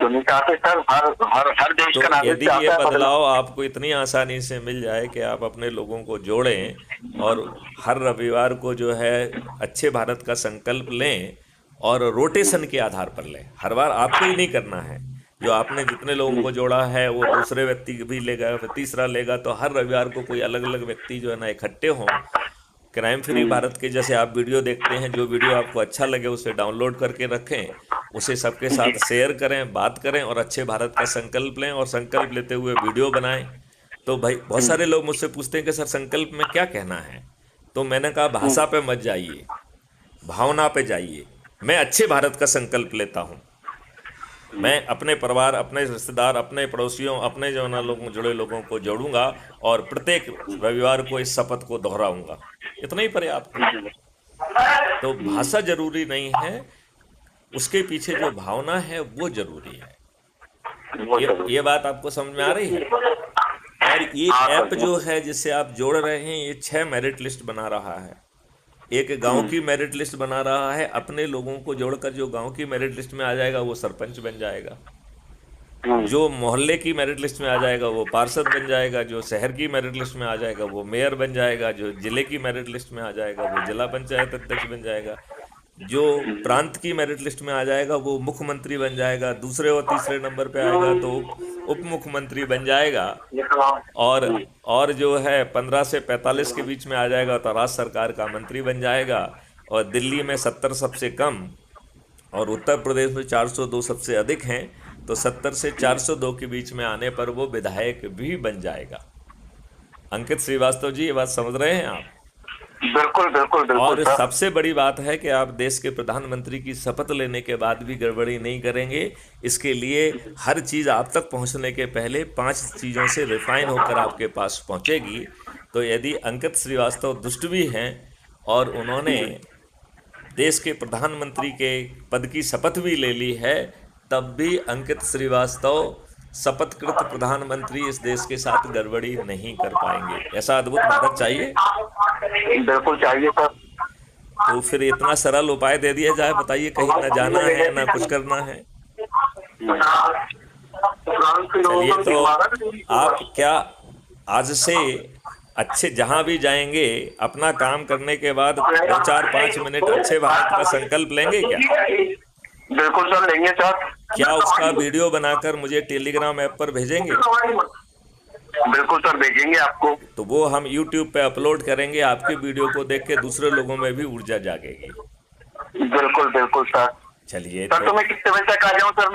तो नहीं चाहते सर, हर हर हर देश तो का नागरिक यदि ये चाहता है बदलाव। बदलाव आपको इतनी आसानी से मिल जाए कि आप अपने लोगों को जोड़ें और हर रविवार को जो है अच्छे भारत का संकल्प लें और रोटेशन के आधार पर लें, हर बार आपको ही नहीं करना है। जो आपने जितने लोगों को जोड़ा है वो दूसरे व्यक्ति भी लेगा, फिर तीसरा लेगा, तो हर रविवार को कोई अलग अलग व्यक्ति जो है ना इकट्ठे हों। क्राइम फ्री भारत के जैसे आप वीडियो देखते हैं, जो वीडियो आपको अच्छा लगे उसे डाउनलोड करके रखें, उसे सबके जी। साथ शेयर करें, बात करें और अच्छे भारत का संकल्प लें और संकल्प लेते हुए वीडियो बनाएं। तो भाई बहुत सारे लोग मुझसे पूछते हैं कि सर संकल्प में क्या कहना है। तो मैंने कहा भाषा पे मत जाइए, भावना पे जाइए। मैं अच्छे भारत का संकल्प लेता हूँ। मैं अपने परिवार, अपने रिश्तेदार, अपने पड़ोसियों, अपने जो ना लोगों जुड़े लोगों को जोड़ूंगा और प्रत्येक रविवार को इस शपथ को दोहराऊंगा। इतना ही पर्याप्त है। तो भाषा जरूरी नहीं है, उसके पीछे जो भावना है वो जरूरी है। वो जरूर। ये बात आपको समझ में आ रही है। और ये हाँ ऐप सर। जो है जिससे आप जोड़ रहे हैं, ये 6 मेरिट लिस्ट बना रहा है। एक गांव की मेरिट लिस्ट बना रहा है, अपने लोगों को जोड़कर जो गांव की मेरिट लिस्ट में आ जाएगा वो सरपंच बन जाएगा। जो मोहल्ले की मेरिट लिस्ट में आ जाएगा वो पार्षद बन जाएगा, जो शहर की मेरिट लिस्ट में आ जाएगा वो मेयर बन जाएगा, जो जिले की मेरिट लिस्ट में आ जाएगा वो जिला पंचायत अध्यक्ष बन जाएगा, जो प्रांत की मेरिट लिस्ट में आ जाएगा वो मुख्यमंत्री बन जाएगा, दूसरे और तीसरे नंबर पे आएगा तो उप मुख्यमंत्री बन जाएगा। और और जो है 15 से 45 के बीच में आ जाएगा तो राज्य सरकार का मंत्री बन जाएगा। और दिल्ली में 70 सबसे कम और उत्तर प्रदेश में 402 सबसे अधिक हैं, तो 70 से 402 के बीच में आने पर वो विधायक भी बन जाएगा। अंकित श्रीवास्तव जी, ये बात समझ रहे हैं आप। बिल्कुल बिल्कुल बिल्कुल और सर। सबसे बड़ी बात है कि आप देश के प्रधानमंत्री की शपथ लेने के बाद भी गड़बड़ी नहीं करेंगे। इसके लिए हर चीज़ आप तक पहुंचने के पहले 5 चीज़ों से रिफाइन होकर आपके पास पहुंचेगी। तो यदि अंकित श्रीवास्तव दुष्ट भी हैं और उन्होंने देश के प्रधानमंत्री के पद की शपथ भी ले ली है, तब भी अंकित श्रीवास्तव शपथकृत प्रधानमंत्री इस देश के साथ गड़बड़ी नहीं कर पाएंगे। ऐसा अद्भुत भारत चाहिए। बिल्कुल चाहिए सर। तो फिर इतना सरल उपाय दे दिया जाए, बताइए, कहीं ना जाना है ना कुछ करना है। चलिए, तो आप क्या आज से अच्छे जहां भी जाएंगे अपना काम करने के बाद 2 4 5 मिनट अच्छे भारत का संकल्प लेंगे क्या? बिल्कुल सर, लेंगे सर। क्या उसका वीडियो बनाकर मुझे टेलीग्राम ऐप पर भेजेंगे? बिल्कुल सर, भेजेंगे आपको। तो वो हम यूट्यूब पे अपलोड करेंगे, आपके वीडियो को देख के दूसरे लोगों में भी ऊर्जा जागेगी। बिल्कुल बिल्कुल सर। चलिए सर तो तो मैं कितने बजे तक आ जाऊँ सर?